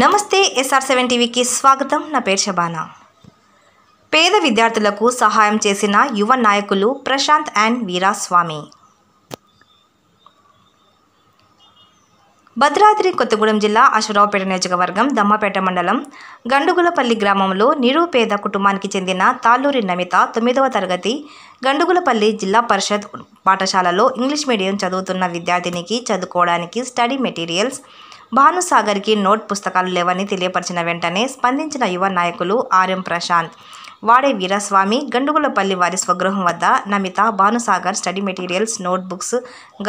నమస్తే SR7 టీవీకి స్వాగతం. నా పేరు శబానా. పేద విద్యార్థులకు సహాయం చేసిన యువ నాయకులు ప్రశాంత్ అండ్ వీరాస్వామి. భద్రాద్రి కొత్తగూడెం జిల్లా అశ్వరావుపేట నియోజకవర్గం దమ్మపేట మండలం గండుగులపల్లి గ్రామంలో నిరుపేద కుటుంబానికి చెందిన తాళ్ళూరి నమిత 9వ తరగతి గండుగులపల్లి జిల్లా పరిషత్ పాఠశాలలో ఇంగ్లీష్ మీడియం చదువుతున్న విద్యార్థినికి చదువుకోవడానికి స్టడీ మెటీరియల్స్, భానుసాగర్కి నోట్ పుస్తకాలు లేవని తెలియపరిచిన వెంటనే స్పందించిన యువ నాయకులు ఆర్ఎం ప్రశాంత్, వాడే వీరస్వామి గండుగులపల్లి వారి స్వగృహం వద్ద Namitha, Bhanusagar study materials, note books,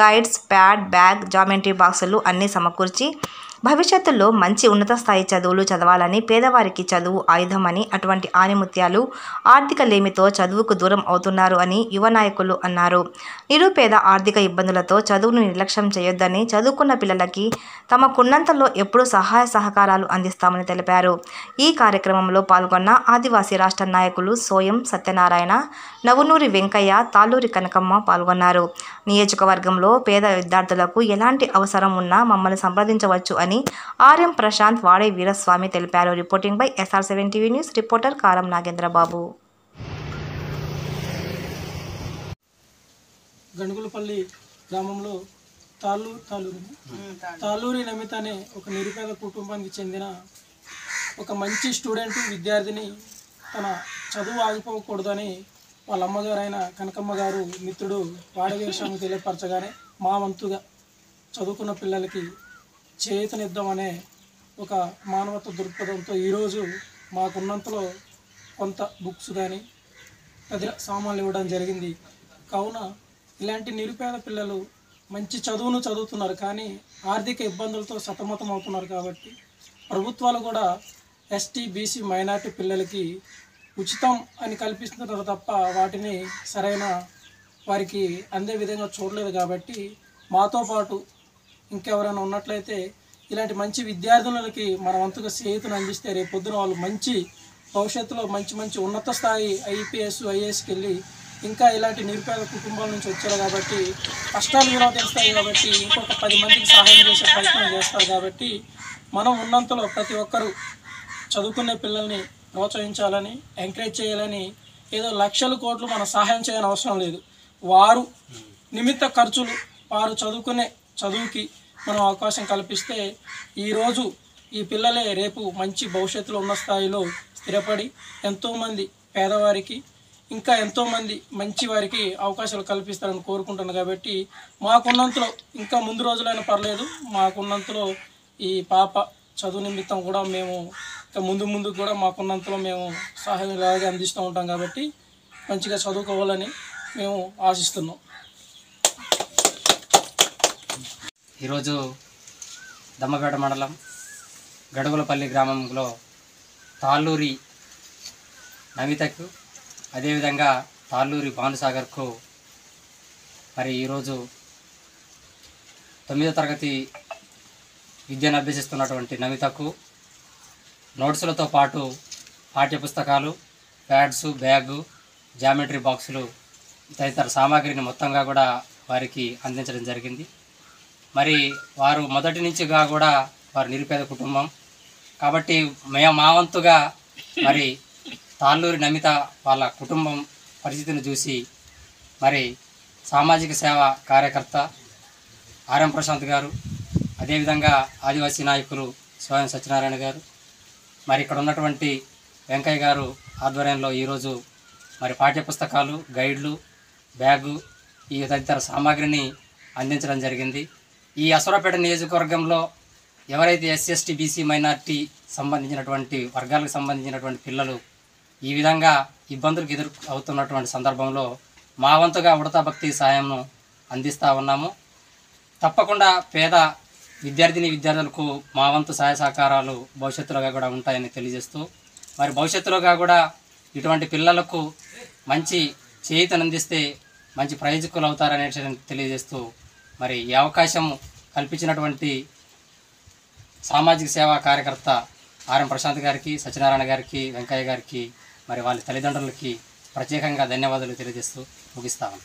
guides, pad, bag, geometry బాక్సులు అన్నీ సమకూర్చి భవిష్యత్తులో మంచి ఉన్నత స్థాయి చదువులు చదవాలని, పేదవారికి చదువు ఆయుధమని, అటువంటి ఆనిముత్యాలు ఆర్థిక లేమితో చదువుకు దూరం అవుతున్నారు అని యువ నాయకులు అన్నారు. నిరుపేద ఆర్థిక ఇబ్బందులతో చదువును నిర్లక్ష్యం చేయొద్దని, చదువుకున్న పిల్లలకి తమకున్నంతలో ఎప్పుడూ సహాయ సహకారాలు అందిస్తామని తెలిపారు. ఈ కార్యక్రమంలో పాల్గొన్న ఆదివాసీ రాష్ట్ర నాయకులు సోయం సత్యనారాయణ, నవునూరి వెంకయ్య, తాళ్ళూరి కనకమ్మ పాల్గొన్నారు. నియోజకవర్గంలో పేద విద్యార్థులకు ఎలాంటి అవసరం ఉన్నా మమ్మల్ని సంప్రదించవచ్చు అని ఆర్ఎం ప్రశాంత్, వాడే వీరస్వామి తెలిపారు. Reporting by SR7 TV news, reporter కారం నాగేంద్రబాబు. గండుగులపల్లి గ్రామంలో తాళ్ళూరి నమిత అనే ఒక నిరుపేద కుటుంబానికి చెందిన ఒక మంచి స్టూడెంట్ విద్యార్థిని తన చదువు ఆగిపోకూడదని వాళ్ళ అమ్మగారు అయిన కనకమ్మ గారు మిత్రుడు వాడే వీరస్వామి తెలియపరచగానే మా వంతుగా చదువుకున్న పిల్లలకి చేయూతనిద్దామనే ఒక మానవత్వ దృక్పథంతో ఈరోజు మాకున్నంతలో కొంత బుక్స్ కానీ పెద్ద సామాన్లు ఇవ్వడం జరిగింది. కావున ఇలాంటి నిరుపేద పిల్లలు మంచి చదువును చదువుతున్నారు, కానీ ఆర్థిక ఇబ్బందులతో సతమతం అవుతున్నారు. కాబట్టి ప్రభుత్వాలు కూడా ST, BC, మైనార్టీ పిల్లలకి ఉచితం అని కల్పిస్తున్నారు తప్ప వాటిని సరైన వారికి అందే విధంగా చూడలేదు. కాబట్టి మాతో పాటు ఇంకెవరైనా ఉన్నట్లయితే ఇలాంటి మంచి విద్యార్థులకి మన వంతుగా చేయూతను అందిస్తే రేపు పొద్దున వాళ్ళు మంచి భవిష్యత్తులో మంచి ఉన్నత స్థాయి IPS, IASకి వెళ్ళి ఇంకా ఇలాంటి నిరుపేద కుటుంబాల నుంచి వచ్చారు. కాబట్టి కష్టాలు విలువ తెలుస్తాయి. కాబట్టి ఇంకొక 10 మందికి సహాయం చేసే ప్రయత్నం చేస్తారు. కాబట్టి మనం ఉన్నంతలో ప్రతి ఒక్కరూ చదువుకునే పిల్లల్ని ప్రోత్సహించాలని, ఎంకరేజ్ చేయాలని, ఏదో లక్షల కోట్లు మనం సహాయం చేయని అవసరం లేదు. వారు నిమిత్త ఖర్చులు, వారు చదువుకునే చదువుకి మనం అవకాశం కల్పిస్తే ఈరోజు ఈ పిల్లలే రేపు మంచి భవిష్యత్తులో ఉన్న స్థాయిలో స్థిరపడి ఎంతోమంది పేదవారికి ఇంకా ఎంతోమంది మంచి వారికి అవకాశాలు కల్పిస్తారని కోరుకుంటున్నాను. కాబట్టి మాకున్నంతలో ఇంకా ముందు రోజులైనా పర్లేదు, మాకున్నంతలో ఈ పాప చదువు నిమిత్తం కూడా మేము ఇంకా ముందు కూడా మాకున్నంతలో మేము సహాయం ఇలాగే అందిస్తూ ఉంటాం. కాబట్టి మంచిగా చదువుకోవాలని మేము ఆశిస్తున్నాం. ఈరోజు దమ్మపేట మండలం గడుగులపల్లి గ్రామంలో తాళ్ళూరి నమితకు, అదేవిధంగా తాళ్ళూరి భానుసాగర్కు మరి ఈరోజు 9వ తరగతి విద్యను అభ్యసిస్తున్నటువంటి నమితకు నోట్సులతో పాటు పాఠ్యపుస్తకాలు, ప్యాడ్స్, బ్యాగు, జామెట్రీ బాక్సులు తదితర సామాగ్రిని మొత్తంగా కూడా వారికి అందించడం జరిగింది. మరి వారు మొదటి నుంచిగా కూడా వారు నిరుపేద కుటుంబం కాబట్టి మా వంతుగా మరి తాళ్ళూరి నమిత వాళ్ళ కుటుంబం పరిస్థితిని చూసి మరి సామాజిక సేవ కార్యకర్త ఆర్ఎం ప్రశాంత్ గారు, అదేవిధంగా ఆదివాసీ నాయకులు సోయం సత్యనారాయణ గారు, మరి ఇక్కడ ఉన్నటువంటి వెంకయ్య గారు ఆధ్వర్యంలో ఈరోజు మరి పాఠ్యపుస్తకాలు, గైడ్లు, బ్యాగు ఈ తదితర సామాగ్రిని అందించడం జరిగింది. ఈ అశ్వరావుపేట నియోజకవర్గంలో ఎవరైతే SC, ST, BC, మైనార్టీ సంబంధించినటువంటి వర్గాలకు సంబంధించినటువంటి పిల్లలు ఈ విధంగా ఇబ్బందులకు అవుతున్నటువంటి సందర్భంలో మా వంతుగా ఉడతా భక్తి సాయంను అందిస్తూ ఉన్నాము. తప్పకుండా పేద విద్యార్థులకు మా వంతు సహాయ సహకారాలు భవిష్యత్తులోగా కూడా ఉంటాయని తెలియజేస్తూ మరి భవిష్యత్తులోగా కూడా ఇటువంటి పిల్లలకు మంచి చేయూతను అందిస్తే మంచి ప్రయోజకులు అవుతారనే తెలియజేస్తూ మరి ఈ అవకాశం కల్పించినటువంటి సామాజిక సేవా కార్యకర్త ఆర్ఎం ప్రశాంత్ గారికి, సత్యనారాయణ గారికి, వెంకయ్య గారికి, మరి వాళ్ళ తల్లిదండ్రులకి ప్రత్యేకంగా ధన్యవాదాలు తెలియజేస్తూ ముగిస్తాము.